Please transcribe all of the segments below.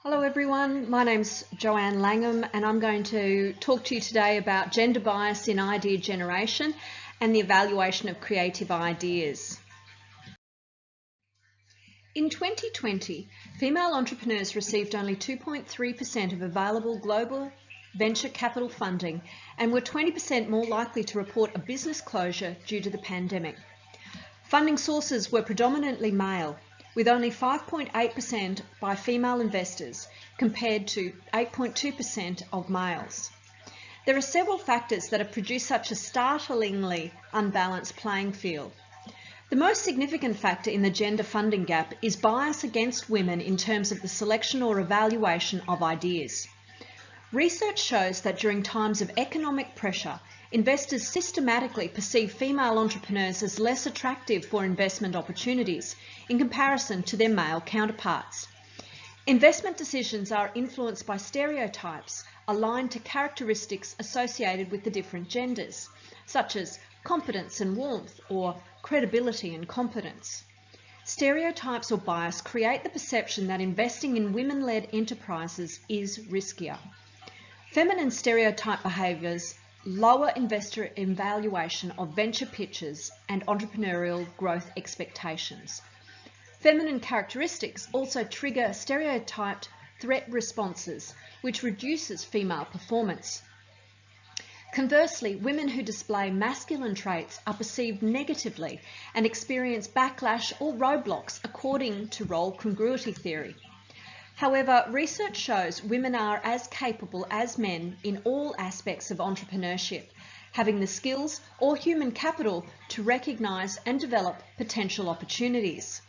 Hello everyone, my name's Joanne Langham and I'm going to talk to you today about gender bias in idea generation and the evaluation of creative ideas. In 2020, female entrepreneurs received only 2.3% of available global venture capital funding and were 20% more likely to report a business closure due to the pandemic. Funding sources were predominantly male, with only 5.8% by female investors compared to 8.2% of males. There are several factors that have produced such a startlingly unbalanced playing field. The most significant factor in the gender funding gap is bias against women in terms of the selection or evaluation of ideas. Research shows that during times of economic pressure, investors systematically perceive female entrepreneurs as less attractive for investment opportunities in comparison to their male counterparts. Investment decisions are influenced by stereotypes aligned to characteristics associated with the different genders, such as competence and warmth or credibility and competence. Stereotypes or bias create the perception that investing in women-led enterprises is riskier. Feminine stereotype behaviours lower investor evaluation of venture pitches and entrepreneurial growth expectations. Feminine characteristics also trigger stereotyped threat responses, which reduces female performance. Conversely, women who display masculine traits are perceived negatively and experience backlash or roadblocks according to role congruity theory. However, research shows women are as capable as men in all aspects of entrepreneurship, having the skills or human capital to recognise and develop potential opportunities.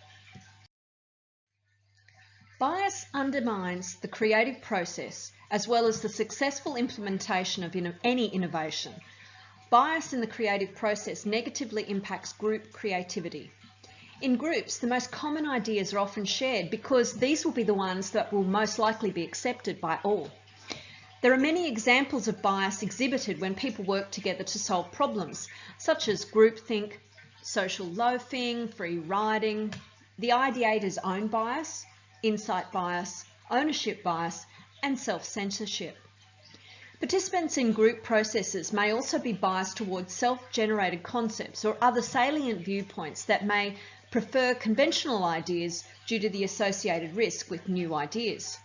Bias undermines the creative process as well as the successful implementation of any innovation. Bias in the creative process negatively impacts group creativity. In groups, the most common ideas are often shared because these will be the ones that will most likely be accepted by all. There are many examples of bias exhibited when people work together to solve problems, such as groupthink, social loafing, free riding, the ideator's own bias, insight bias, ownership bias, and self-censorship. Participants in group processes may also be biased towards self-generated concepts or other salient viewpoints that may prefer conventional ideas due to the associated risk with new ideas.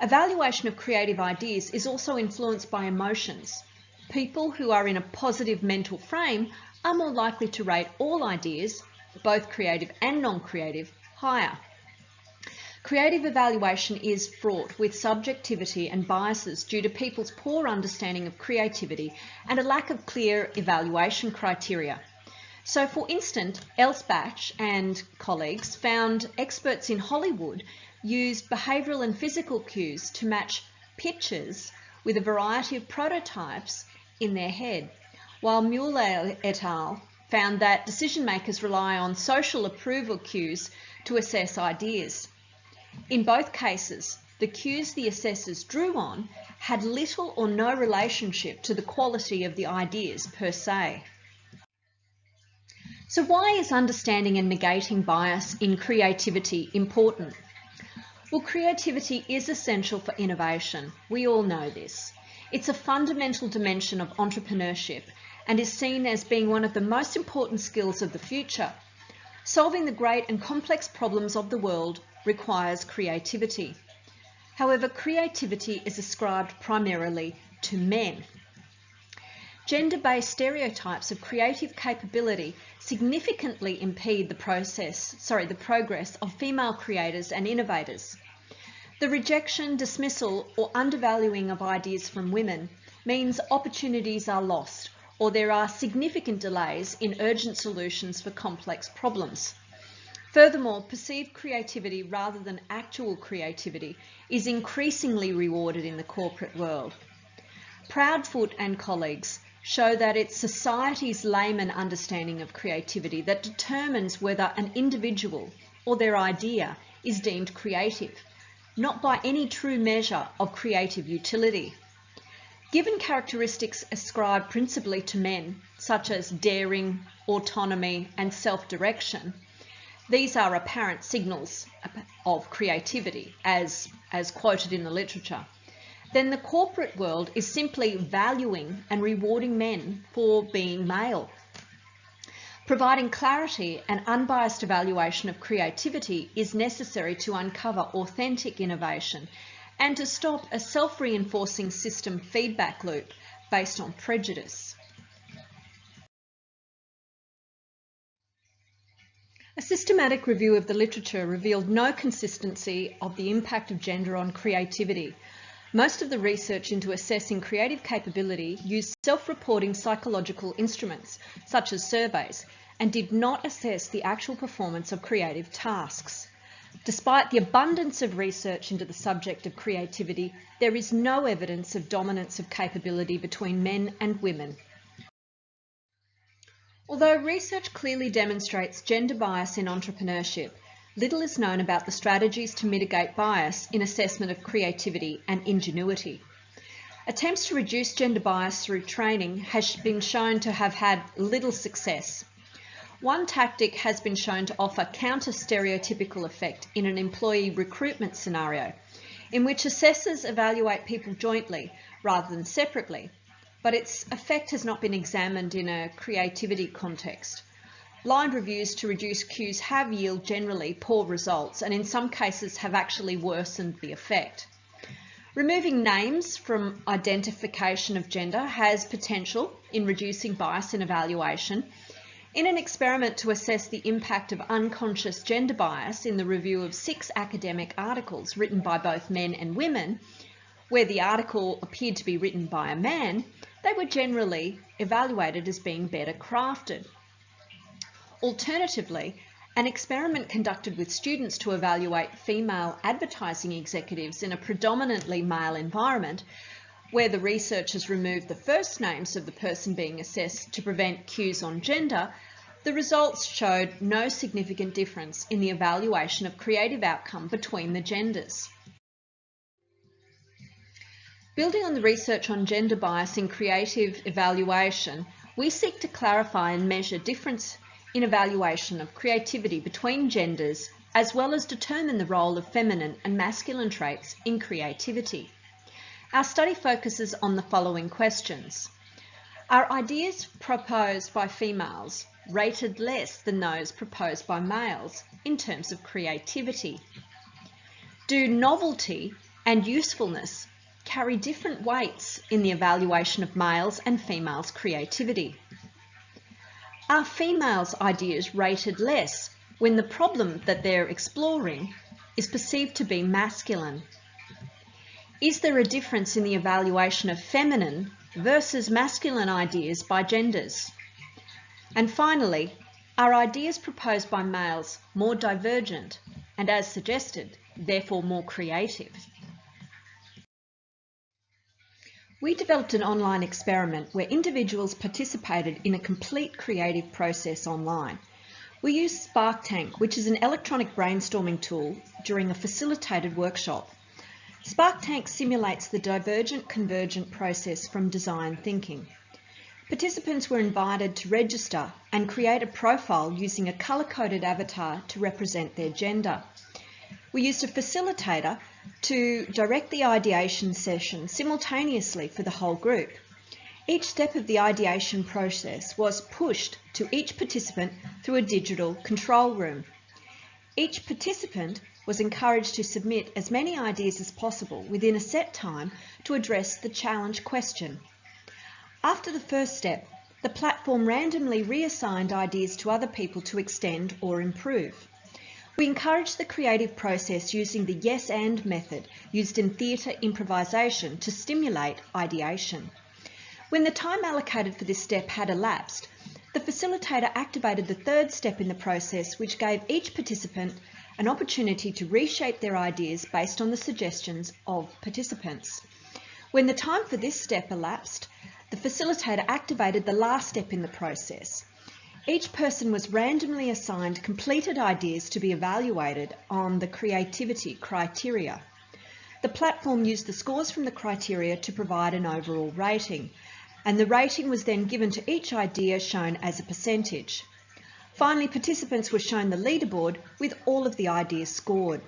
Evaluation of creative ideas is also influenced by emotions. People who are in a positive mental frame are more likely to rate all ideas, both creative and non-creative, higher. Creative evaluation is fraught with subjectivity and biases due to people's poor understanding of creativity and a lack of clear evaluation criteria. So, for instance, Elsbach and colleagues found experts in Hollywood used behavioural and physical cues to match pitches with a variety of prototypes in their head, while Mueller et al. Found that decision makers rely on social approval cues to assess ideas. In both cases, the cues the assessors drew on had little or no relationship to the quality of the ideas per se. So why is understanding and negating bias in creativity important? Well, creativity is essential for innovation. We all know this. It's a fundamental dimension of entrepreneurship and is seen as being one of the most important skills of the future. Solving the great and complex problems of the world requires creativity. However, creativity is ascribed primarily to men. Gender-based stereotypes of creative capability significantly impede the progress of female creators and innovators. The rejection, dismissal, or undervaluing of ideas from women means opportunities are lost, or there are significant delays in urgent solutions for complex problems. Furthermore, perceived creativity rather than actual creativity is increasingly rewarded in the corporate world. Proudfoot and colleagues show that it's society's layman understanding of creativity that determines whether an individual or their idea is deemed creative, not by any true measure of creative utility. Given characteristics ascribed principally to men, such as daring, autonomy, and self-direction, these are apparent signals of creativity, as as quoted in the literature, then the corporate world is simply valuing and rewarding men for being male. Providing clarity and unbiased evaluation of creativity is necessary to uncover authentic innovation and to stop a self-reinforcing system feedback loop based on prejudice. A systematic review of the literature revealed no consistency of the impact of gender on creativity. Most of the research into assessing creative capability used self-reporting psychological instruments, such as surveys, and did not assess the actual performance of creative tasks. Despite the abundance of research into the subject of creativity, there is no evidence of dominance of capability between men and women. Although research clearly demonstrates gender bias in entrepreneurship, little is known about the strategies to mitigate bias in assessment of creativity and ingenuity. Attempts to reduce gender bias through training has been shown to have had little success. One tactic has been shown to offer counter-stereotypical effect in an employee recruitment scenario, in which assessors evaluate people jointly rather than separately, but its effect has not been examined in a creativity context. Blind reviews to reduce cues have yielded generally poor results and in some cases have actually worsened the effect. Removing names from identification of gender has potential in reducing bias in evaluation. In an experiment to assess the impact of unconscious gender bias in the review of 6 academic articles written by both men and women, where the article appeared to be written by a man, they were generally evaluated as being better crafted. Alternatively, an experiment conducted with students to evaluate female advertising executives in a predominantly male environment, where the researchers removed the first names of the person being assessed to prevent cues on gender, the results showed no significant difference in the evaluation of creative outcome between the genders. Building on the research on gender bias in creative evaluation, we seek to clarify and measure difference in evaluation of creativity between genders, as well as determine the role of feminine and masculine traits in creativity. Our study focuses on the following questions. Are ideas proposed by females rated less than those proposed by males in terms of creativity? Do novelty and usefulness carry different weights in the evaluation of males' and females' creativity? Are females' ideas rated less when the problem that they're exploring is perceived to be masculine? Is there a difference in the evaluation of feminine versus masculine ideas by genders? And finally, are ideas proposed by males more divergent and, as suggested, therefore more creative? We developed an online experiment where individuals participated in a complete creative process online. We used SparkTank, which is an electronic brainstorming tool, during a facilitated workshop. SparkTank simulates the divergent-convergent process from design thinking. Participants were invited to register and create a profile using a colour-coded avatar to represent their gender. We used a facilitator to direct the ideation session simultaneously for the whole group. Each step of the ideation process was pushed to each participant through a digital control room. Each participant was encouraged to submit as many ideas as possible within a set time to address the challenge question. After the first step, the platform randomly reassigned ideas to other people to extend or improve. We encouraged the creative process using the yes and method used in theatre improvisation to stimulate ideation. When the time allocated for this step had elapsed, the facilitator activated the third step in the process, which gave each participant an opportunity to reshape their ideas based on the suggestions of participants. When the time for this step elapsed, the facilitator activated the last step in the process. Each person was randomly assigned completed ideas to be evaluated on the creativity criteria. The platform used the scores from the criteria to provide an overall rating, and the rating was then given to each idea shown as a percentage. Finally, participants were shown the leaderboard with all of the ideas scored.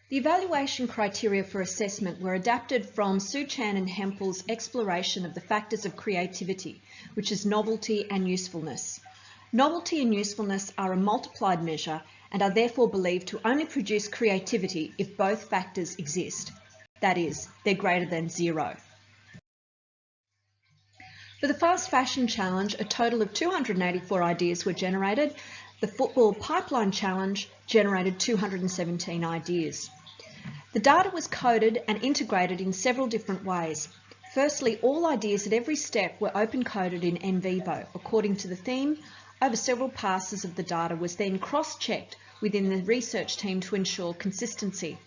The evaluation criteria for assessment were adapted from Sue Chan and Hempel's exploration of the factors of creativity, which is novelty and usefulness. Novelty and usefulness are a multiplied measure and are therefore believed to only produce creativity if both factors exist. That is, they're greater than 0. For the Fast Fashion Challenge, a total of 284 ideas were generated. The Football Pipeline Challenge generated 217 ideas. The data was coded and integrated in several different ways. Firstly, all ideas at every step were open-coded in NVivo according to the theme. Over several passes of the data was then cross-checked within the research team to ensure consistency.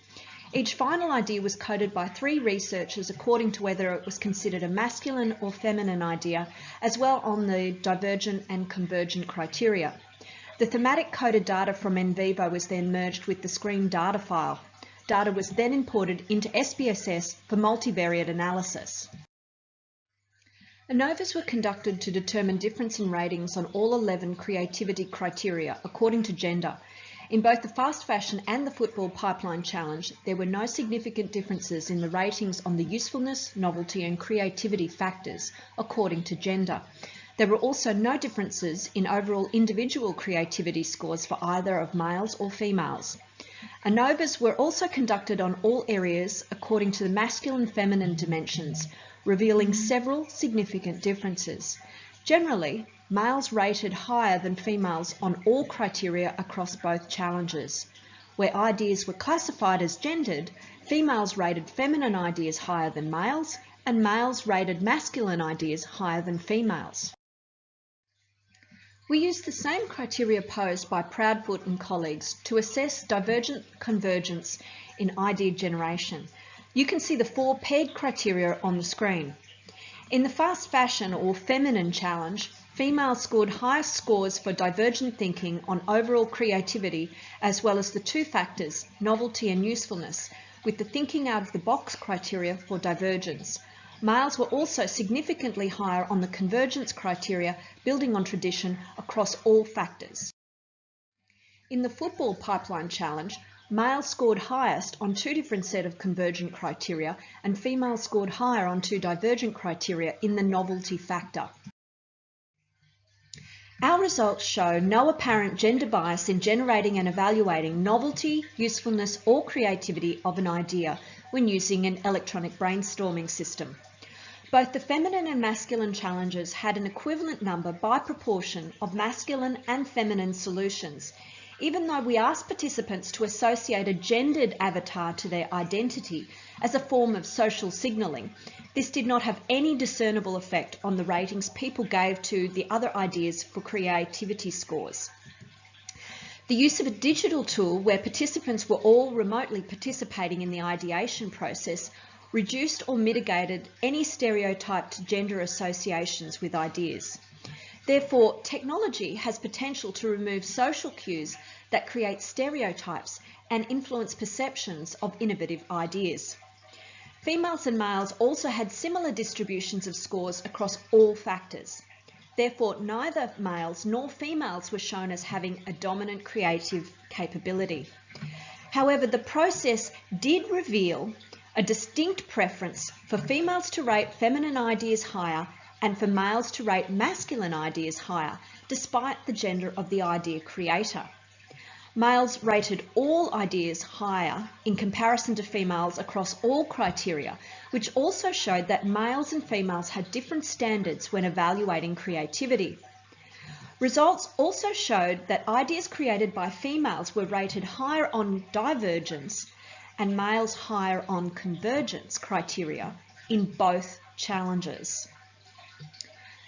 Each final idea was coded by 3 researchers according to whether it was considered a masculine or feminine idea, as well on the divergent and convergent criteria. The thematic coded data from NVivo was then merged with the screen data file. Data was then imported into SPSS for multivariate analysis. ANOVAs were conducted to determine difference in ratings on all 11 creativity criteria according to gender. In both the Fast Fashion and the Football Pipeline Challenge, there were no significant differences in the ratings on the usefulness, novelty and creativity factors according to gender. There were also no differences in overall individual creativity scores for either of males or females. ANOVAs were also conducted on all areas according to the masculine-feminine dimensions, revealing several significant differences. Generally, males rated higher than females on all criteria across both challenges. Where ideas were classified as gendered, females rated feminine ideas higher than males, and males rated masculine ideas higher than females. We used the same criteria posed by Proudfoot and colleagues to assess divergent convergence in idea generation. You can see the 4 paired criteria on the screen. In the Fast Fashion or Feminine Challenge, females scored highest scores for divergent thinking on overall creativity, as well as the 2 factors, novelty and usefulness, with the thinking out of the box criteria for divergence. Males were also significantly higher on the convergence criteria, building on tradition across all factors. In the Football Pipeline Challenge, males scored highest on 2 different sets of convergent criteria, and females scored higher on 2 divergent criteria in the novelty factor. Our results show no apparent gender bias in generating and evaluating novelty, usefulness or creativity of an idea when using an electronic brainstorming system. Both the feminine and masculine challenges had an equivalent number by proportion of masculine and feminine solutions. Even though we asked participants to associate a gendered avatar to their identity as a form of social signalling, this did not have any discernible effect on the ratings people gave to the other ideas for creativity scores. The use of a digital tool where participants were all remotely participating in the ideation process reduced or mitigated any stereotyped gender associations with ideas. Therefore, technology has potential to remove social cues that create stereotypes and influence perceptions of innovative ideas. Females and males also had similar distributions of scores across all factors. Therefore, neither males nor females were shown as having a dominant creative capability. However, the process did reveal a distinct preference for females to rate feminine ideas higher and for males to rate masculine ideas higher, despite the gender of the idea creator. Males rated all ideas higher in comparison to females across all criteria, which also showed that males and females had different standards when evaluating creativity. Results also showed that ideas created by females were rated higher on divergence and males higher on convergence criteria in both challenges.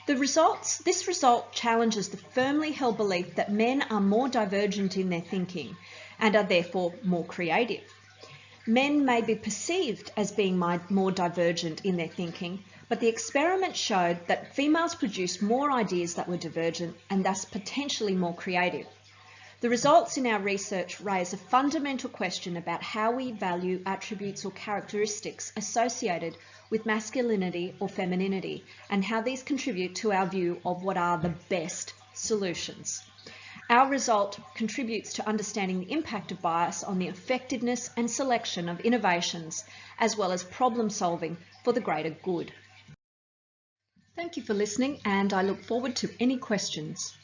This result challenges the firmly held belief that men are more divergent in their thinking and are therefore more creative. Men may be perceived as being more divergent in their thinking, but the experiment showed that females produced more ideas that were divergent and thus potentially more creative. The results in our research raise a fundamental question about how we value attributes or characteristics associated with masculinity or femininity and how these contribute to our view of what are the best solutions. Our result contributes to understanding the impact of bias on the effectiveness and selection of innovations, as well as problem solving for the greater good. Thank you for listening, and I look forward to any questions.